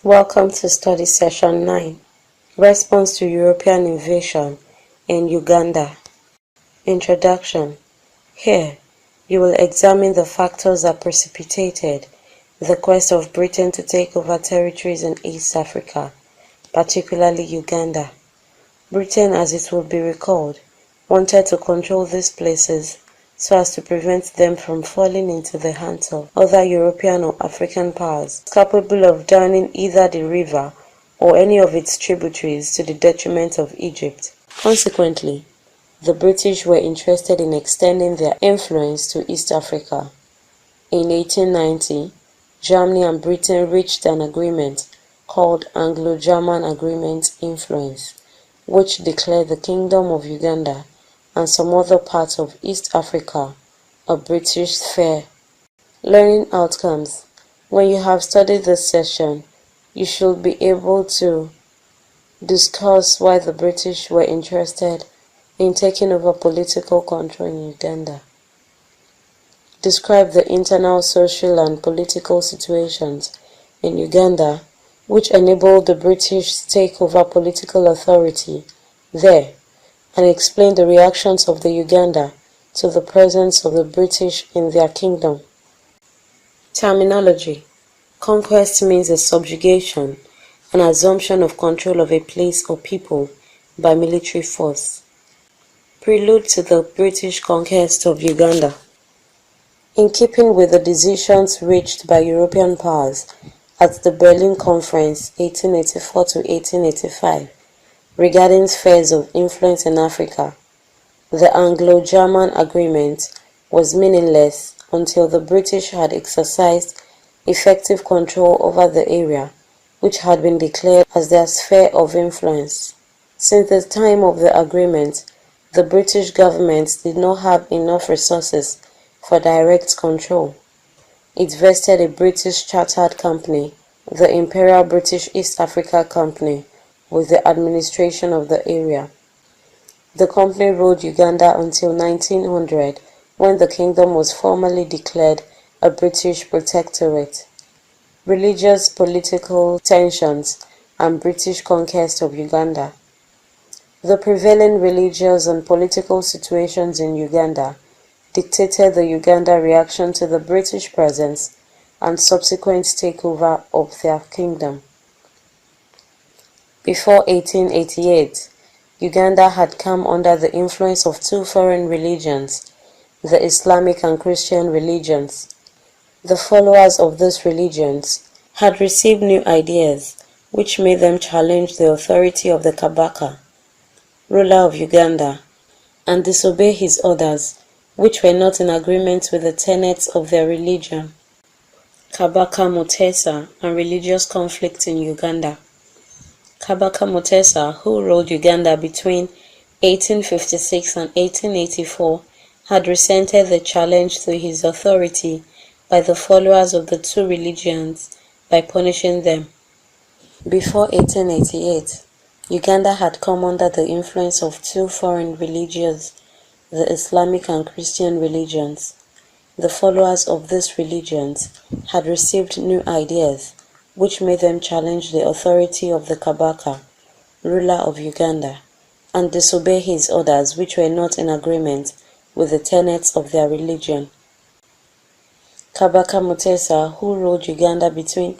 Welcome to Study Session 9, Response to European Invasion in Uganda. Introduction. Here, you will examine the factors that precipitated the quest of Britain to take over territories in East Africa, particularly Uganda. Britain, as it will be recalled, wanted to control these places so as to prevent them from falling into the hands of other European or African powers capable of downing either the river or any of its tributaries to the detriment of Egypt. Consequently, the British were interested in extending their influence to East Africa. In 1890, Germany and Britain reached an agreement called Anglo-German Agreement Influence, which declared the Kingdom of Uganda and some other parts of East Africa a British sphere. Learning outcomes. When you have studied this session, you should be able to discuss why the British were interested in taking over political control in Uganda. Describe the internal social and political situations in Uganda which enabled the British to take over political authority there, and explain the reactions of the Uganda to the presence of the British in their kingdom. Terminology. Conquest means a subjugation, an assumption of control of a place or people by military force. Prelude to the British conquest of Uganda. In keeping with the decisions reached by European powers at the Berlin Conference 1884 to 1885, regarding spheres of influence in Africa, the Anglo-German Agreement was meaningless until the British had exercised effective control over the area which had been declared as their sphere of influence. Since the time of the agreement, the British government did not have enough resources for direct control. It vested a British chartered company, the Imperial British East Africa Company, with the administration of the area. The company ruled Uganda until 1900, when the kingdom was formally declared a British protectorate. Religious political tensions and British conquest of Uganda. The prevailing religious and political situations in Uganda dictated the Uganda reaction to the British presence and subsequent takeover of their kingdom. Before 1888, Uganda had come under the influence of two foreign religions, the Islamic and Christian religions. The followers of these religions had received new ideas which made them challenge the authority of the Kabaka, ruler of Uganda, and disobey his orders, which were not in agreement with the tenets of their religion. Kabaka Mutesa and religious conflict in Uganda. Kabaka Mutesa, who ruled Uganda between 1856 and 1884, had resented the challenge to his authority by the followers of the two religions by punishing them. Before 1888, Uganda had come under the influence of two foreign religions, the Islamic and Christian religions. The followers of these religions had received new ideas which made them challenge the authority of the Kabaka, ruler of Uganda, and disobey his orders which were not in agreement with the tenets of their religion. Kabaka Mutesa, who ruled Uganda between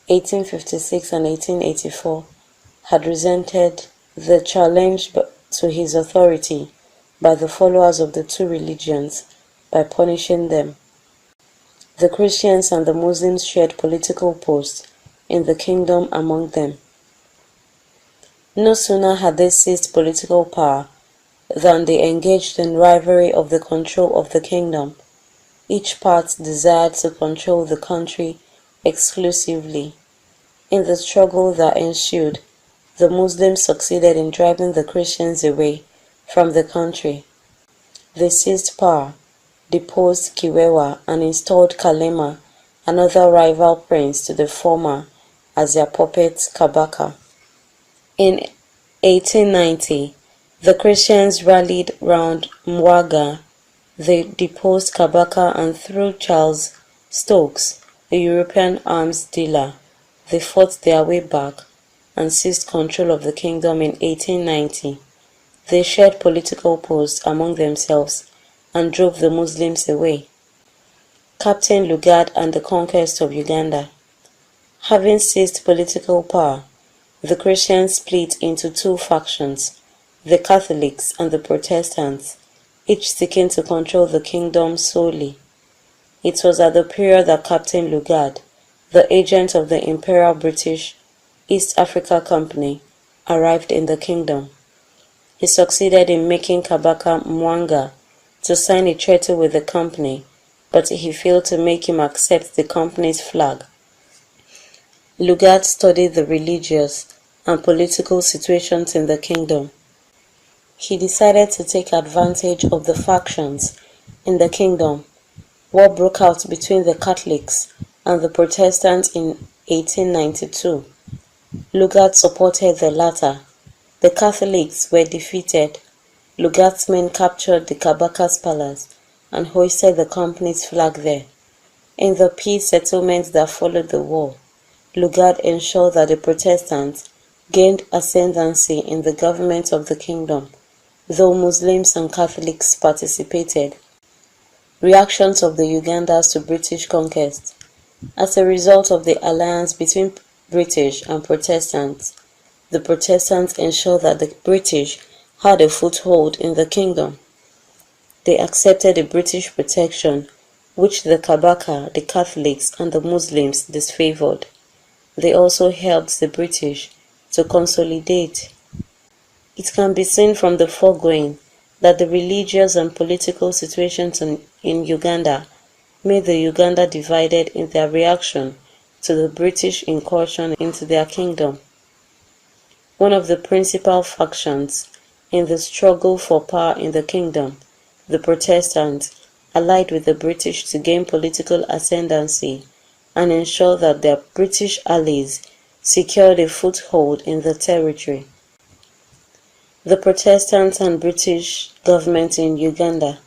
1856 and 1884, had resented the challenge to his authority by the followers of the two religions by punishing them. The Christians and the Muslims shared political posts in the kingdom among them. No sooner had they seized political power than they engaged in rivalry of the control of the kingdom. Each part desired to control the country exclusively. In the struggle that ensued, the Muslims succeeded in driving the Christians away from the country. They seized power, deposed Kiwewa, and installed Kalema, another rival prince to the former, as their puppet Kabaka. In 1890, the Christians rallied round Mwaga. They deposed Kabaka and through Charles Stokes, a European arms dealer, they fought their way back and seized control of the kingdom in 1890. They shared political posts among themselves and drove the Muslims away. Captain Lugard and the conquest of Uganda. Having seized political power, the Christians split into two factions, the Catholics and the Protestants, each seeking to control the kingdom solely. It was at the period that Captain Lugard, the agent of the Imperial British East Africa Company, arrived in the kingdom. He succeeded in making Kabaka Mwanga to sign a treaty with the company, but he failed to make him accept the company's flag. Lugard studied the religious and political situations in the kingdom. He decided to take advantage of the factions in the kingdom. War broke out between the Catholics and the Protestants in 1892. Lugard supported the latter. The Catholics were defeated. Lugard's men captured the Kabaka's palace and hoisted the company's flag there. In the peace settlements that followed the war, Lugard ensured that the Protestants gained ascendancy in the government of the kingdom, though Muslims and Catholics participated. Reactions of the Ugandans to British conquest. As a result of the alliance between British and Protestants, the Protestants ensured that the British had a foothold in the kingdom. They accepted the British protection, which the Kabaka, the Catholics, and the Muslims disfavored. They also helped the British to consolidate. It can be seen from the foregoing that the religious and political situations in Uganda made the Uganda divided in their reaction to the British incursion into their kingdom. One of the principal factions in the struggle for power in the kingdom, the Protestants, allied with the British to gain political ascendancy and ensure that their British allies secured a foothold in the territory. The Protestants and British government in Uganda.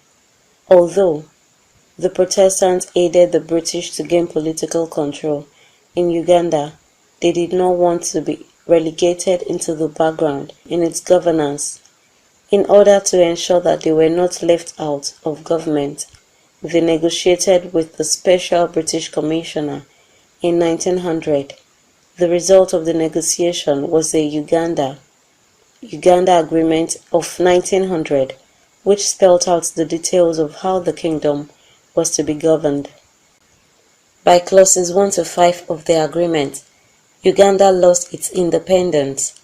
Although the Protestants aided the British to gain political control in Uganda, they did not want to be relegated into the background in its governance. In order to ensure that they were not left out of government, they negotiated with the Special British Commissioner in 1900. The result of the negotiation was the Uganda Agreement of 1900, which spelled out the details of how the kingdom was to be governed. By clauses 1 to 5 of the agreement, Uganda lost its independence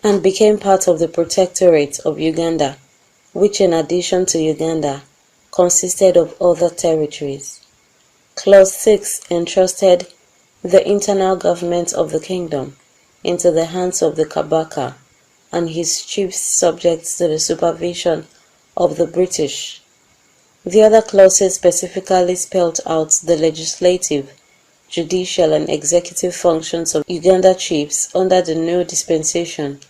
and became part of the Protectorate of Uganda, which in addition to Uganda, consisted of other territories. Clause 6 entrusted the internal government of the kingdom into the hands of the Kabaka and his chiefs subject to the supervision of the British. The other clauses specifically spelled out the legislative, judicial and executive functions of Uganda chiefs under the new dispensation.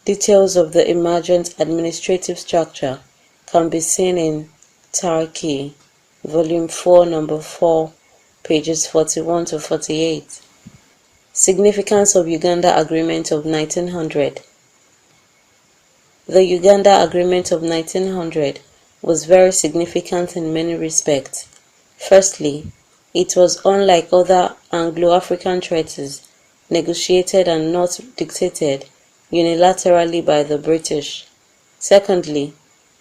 Details of the emergent administrative structure can be seen in Tarki, Volume 4, Number 4, pages 41 to 48. Significance of Uganda Agreement of 1900. The Uganda Agreement of 1900 was very significant in many respects. Firstly, it was unlike other Anglo-African treaties, negotiated and not dictated unilaterally by the British. Secondly,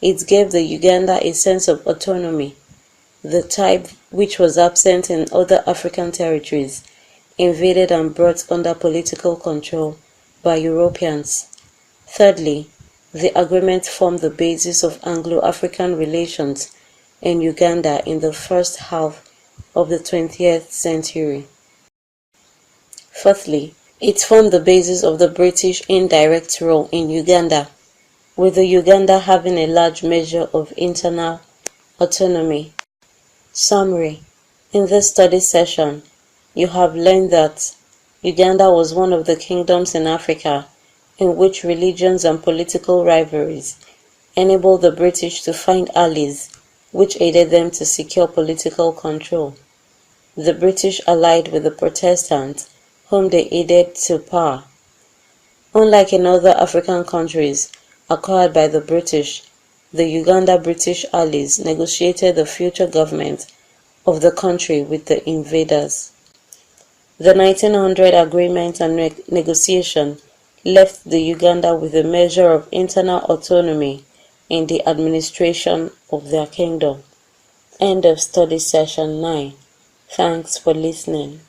it gave the Uganda a sense of autonomy, the type which was absent in other African territories, invaded and brought under political control by Europeans. Thirdly, the agreement formed the basis of Anglo-African relations in Uganda in the first half of the 20th century. Fourthly, it formed the basis of the British indirect role in Uganda, with the Uganda having a large measure of internal autonomy. Summary. In this study session, you have learned that Uganda was one of the kingdoms in Africa in which religions and political rivalries enabled the British to find allies which aided them to secure political control. The British allied with the Protestants whom they aided to power. Unlike in other African countries acquired by the British, the Uganda British allies negotiated the future government of the country with the invaders. The 1900 agreement and negotiation left the Uganda with a measure of internal autonomy in the administration of their kingdom. End of study session 9. Thanks for listening.